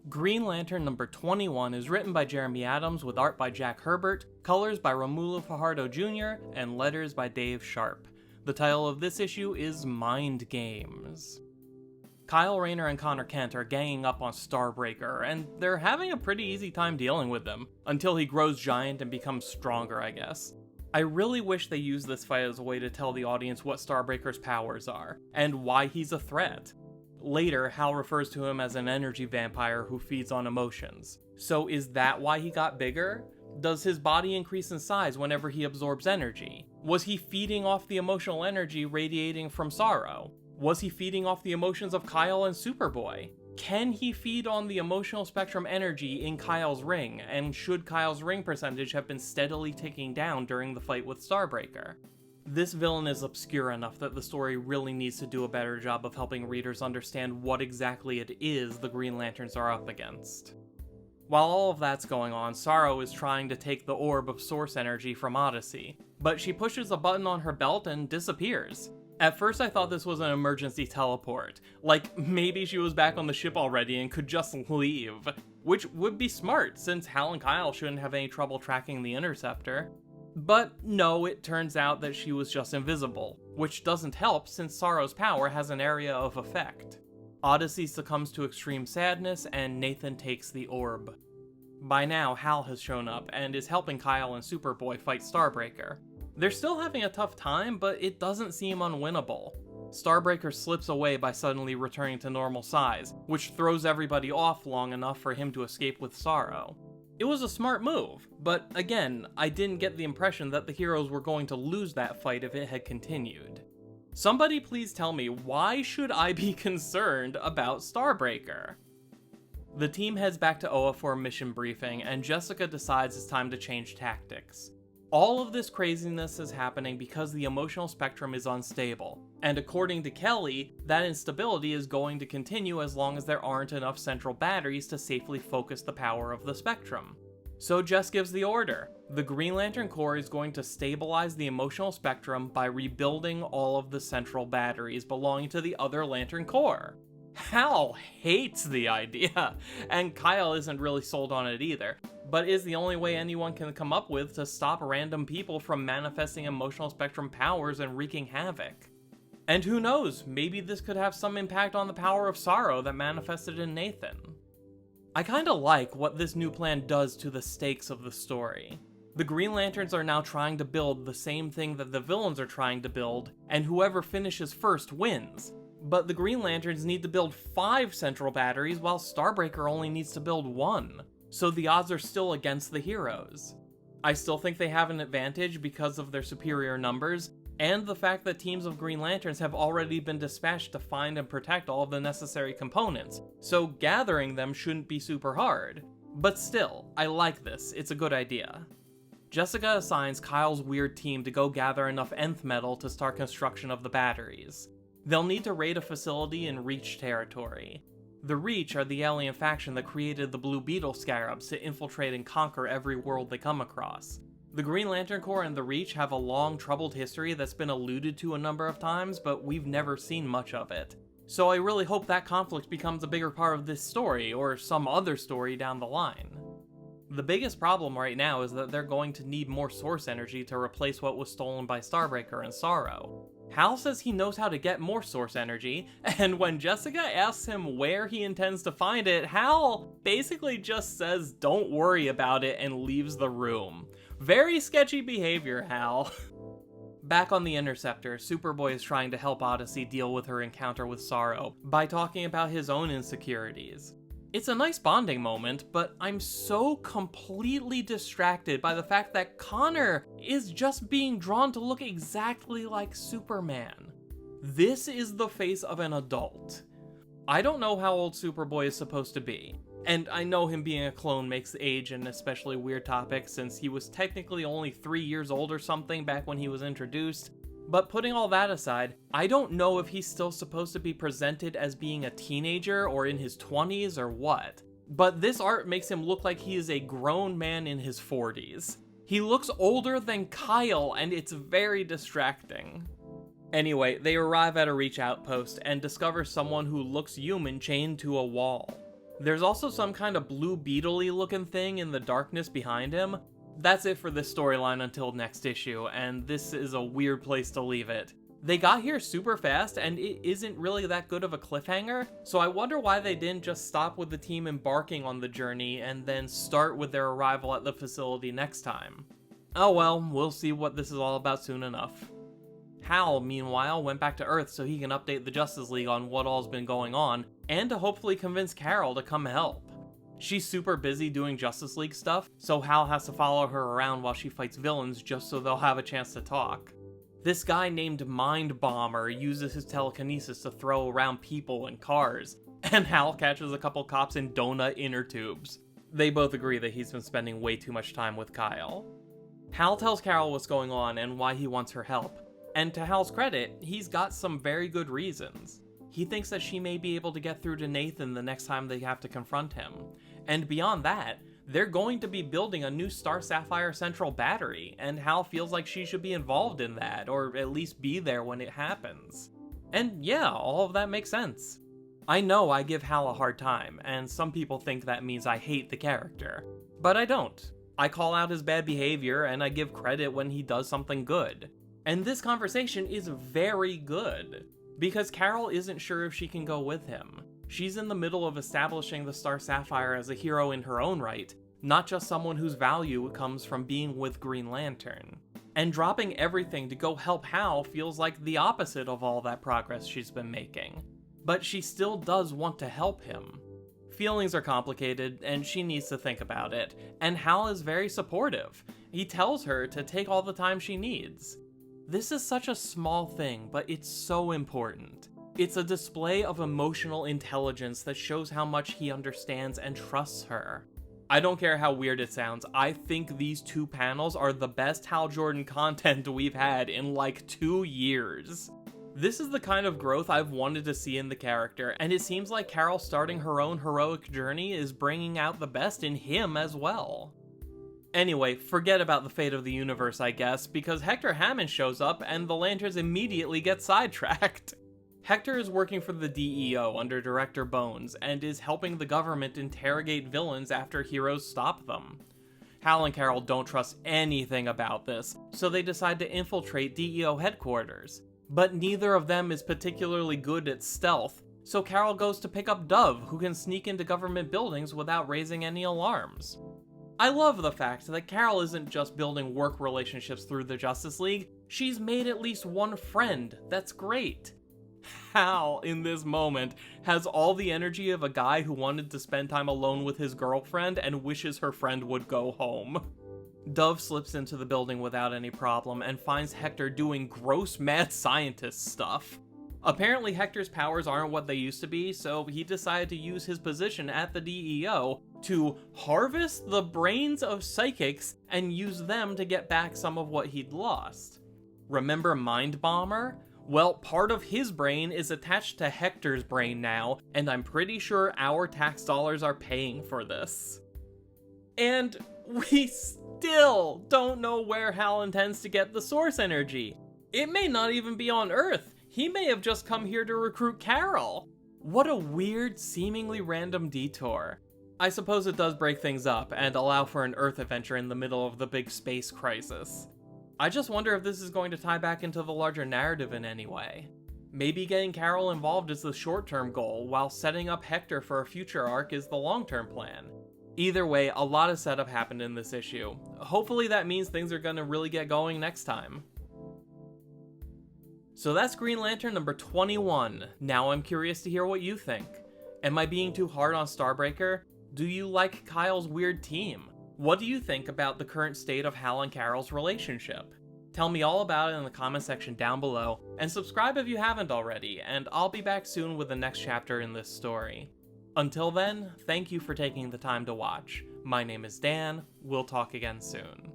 Green Lantern number 21 is written by Jeremy Adams with art by Jack Herbert, colors by Romulo Fajardo Jr., and letters by Dave Sharp. The title of this issue is Mind Games. Kyle Rayner and Connor Kent are ganging up on Starbreaker, and they're having a pretty easy time dealing with him, until he grows giant and becomes stronger, I guess. I really wish they used this fight as a way to tell the audience what Starbreaker's powers are, and why he's a threat. Later, Hal refers to him as an energy vampire who feeds on emotions. So is that why he got bigger? Does his body increase in size whenever he absorbs energy? Was he feeding off the emotional energy radiating from Sorrow? Was he feeding off the emotions of Kyle and Superboy? Can he feed on the emotional spectrum energy in Kyle's ring, and should Kyle's ring percentage have been steadily ticking down during the fight with Starbreaker? This villain is obscure enough that the story really needs to do a better job of helping readers understand what exactly it is the Green Lanterns are up against. While all of that's going on, Sorrow is trying to take the orb of source energy from Odyssey, but she pushes a button on her belt and disappears. At first I thought this was an emergency teleport, like maybe she was back on the ship already and could just leave, which would be smart since Hal and Kyle shouldn't have any trouble tracking the Interceptor. But no, it turns out that she was just invisible, which doesn't help since Sorrow's power has an area of effect. Odyssey succumbs to extreme sadness and Nathan takes the orb. By now, Hal has shown up and is helping Kyle and Superboy fight Starbreaker. They're still having a tough time, but it doesn't seem unwinnable. Starbreaker slips away by suddenly returning to normal size, which throws everybody off long enough for him to escape with Sorrow. It was a smart move, but again, I didn't get the impression that the heroes were going to lose that fight if it had continued. Somebody please tell me, why should I be concerned about Starbreaker? The team heads back to Oa for a mission briefing, and Jessica decides it's time to change tactics. All of this craziness is happening because the emotional spectrum is unstable, and according to Kelly, that instability is going to continue as long as there aren't enough central batteries to safely focus the power of the spectrum. So Jess gives the order. The Green Lantern Corps is going to stabilize the emotional spectrum by rebuilding all of the central batteries belonging to the other Lantern Corps. Hal hates the idea, and Kyle isn't really sold on it either, but is the only way anyone can come up with to stop random people from manifesting emotional spectrum powers and wreaking havoc. And who knows, maybe this could have some impact on the power of Sorrow that manifested in Nathan. I kinda like what this new plan does to the stakes of the story. The Green Lanterns are now trying to build the same thing that the villains are trying to build, and whoever finishes first wins. But the Green Lanterns need to build 5 central batteries while Starbreaker only needs to build 1, so the odds are still against the heroes. I still think they have an advantage because of their superior numbers, and the fact that teams of Green Lanterns have already been dispatched to find and protect all of the necessary components, so gathering them shouldn't be super hard. But still, I like this, it's a good idea. Jessica assigns Kyle's weird team to go gather enough nth metal to start construction of the batteries. They'll need to raid a facility in Reach territory. The Reach are the alien faction that created the Blue Beetle scarabs to infiltrate and conquer every world they come across. The Green Lantern Corps and the Reach have a long, troubled history that's been alluded to a number of times, but we've never seen much of it. So I really hope that conflict becomes a bigger part of this story, or some other story down the line. The biggest problem right now is that they're going to need more source energy to replace what was stolen by Starbreaker and Sorrow. Hal says he knows how to get more source energy, and when Jessica asks him where he intends to find it, Hal basically just says don't worry about it and leaves the room. Very sketchy behavior, Hal. Back on the Interceptor, Superboy is trying to help Odyssey deal with her encounter with Sorrow by talking about his own insecurities. It's a nice bonding moment, but I'm so completely distracted by the fact that Connor is just being drawn to look exactly like Superman. This is the face of an adult. I don't know how old Superboy is supposed to be, and I know him being a clone makes age an especially weird topic since he was technically only 3 years old or something back when he was introduced. But putting all that aside, I don't know if he's still supposed to be presented as being a teenager or in his 20s or what. But this art makes him look like he is a grown man in his 40s. He looks older than Kyle, and it's very distracting. Anyway, they arrive at a Reach outpost and discover someone who looks human chained to a wall. There's also some kind of blue beetle-y looking thing in the darkness behind him. That's it for this storyline until next issue, and this is a weird place to leave it. They got here super fast, and it isn't really that good of a cliffhanger, so I wonder why they didn't just stop with the team embarking on the journey and then start with their arrival at the facility next time. Oh well, we'll see what this is all about soon enough. Hal, meanwhile, went back to Earth so he can update the Justice League on what all's been going on, and to hopefully convince Carol to come help. She's super busy doing Justice League stuff, so Hal has to follow her around while she fights villains just so they'll have a chance to talk. This guy named Mind Bomber uses his telekinesis to throw around people and cars, and Hal catches a couple cops in donut inner tubes. They both agree that he's been spending way too much time with Kyle. Hal tells Carol what's going on and why he wants her help, and to Hal's credit, he's got some very good reasons. He thinks that she may be able to get through to Nathan the next time they have to confront him, and beyond that, they're going to be building a new Star Sapphire Central battery, and Hal feels like she should be involved in that, or at least be there when it happens. And yeah, all of that makes sense. I know I give Hal a hard time, and some people think that means I hate the character, but I don't. I call out his bad behavior, and I give credit when he does something good. And this conversation is very good, because Carol isn't sure if she can go with him. She's in the middle of establishing the Star Sapphire as a hero in her own right, not just someone whose value comes from being with Green Lantern. And dropping everything to go help Hal feels like the opposite of all that progress she's been making. But she still does want to help him. Feelings are complicated, and she needs to think about it, and Hal is very supportive. He tells her to take all the time she needs. This is such a small thing, but it's so important. It's a display of emotional intelligence that shows how much he understands and trusts her. I don't care how weird it sounds, I think these two panels are the best Hal Jordan content we've had in like 2 years. This is the kind of growth I've wanted to see in the character, and it seems like Carol starting her own heroic journey is bringing out the best in him as well. Anyway, forget about the fate of the universe, I guess, because Hector Hammond shows up and the Lanterns immediately get sidetracked. Hector is working for the D.E.O. under Director Bones, and is helping the government interrogate villains after heroes stop them. Hal and Carol don't trust anything about this, so they decide to infiltrate D.E.O. headquarters. But neither of them is particularly good at stealth, so Carol goes to pick up Dove, who can sneak into government buildings without raising any alarms. I love the fact that Carol isn't just building work relationships through the Justice League, she's made at least one friend. That's great. Hal, in this moment, has all the energy of a guy who wanted to spend time alone with his girlfriend and wishes her friend would go home. Dove slips into the building without any problem and finds Hector doing gross mad scientist stuff. Apparently Hector's powers aren't what they used to be, so he decided to use his position at the D.E.O. to harvest the brains of psychics and use them to get back some of what he'd lost. Remember Mind Bomber? Well, part of his brain is attached to Hector's brain now, and I'm pretty sure our tax dollars are paying for this. And we still don't know where Hal intends to get the source energy. It may not even be on Earth. He may have just come here to recruit Carol. What a weird, seemingly random detour. I suppose it does break things up and allow for an Earth adventure in the middle of the big space crisis. I just wonder if this is going to tie back into the larger narrative in any way. Maybe getting Carol involved is the short-term goal, while setting up Hector for a future arc is the long-term plan. Either way, a lot of setup happened in this issue. Hopefully that means things are gonna really get going next time. So that's Green Lantern number 21. Now I'm curious to hear what you think. Am I being too hard on Starbreaker? Do you like Kyle's weird team? What do you think about the current state of Hal and Carol's relationship? Tell me all about it in the comment section down below, and subscribe if you haven't already, and I'll be back soon with the next chapter in this story. Until then, thank you for taking the time to watch. My name is Dan, we'll talk again soon.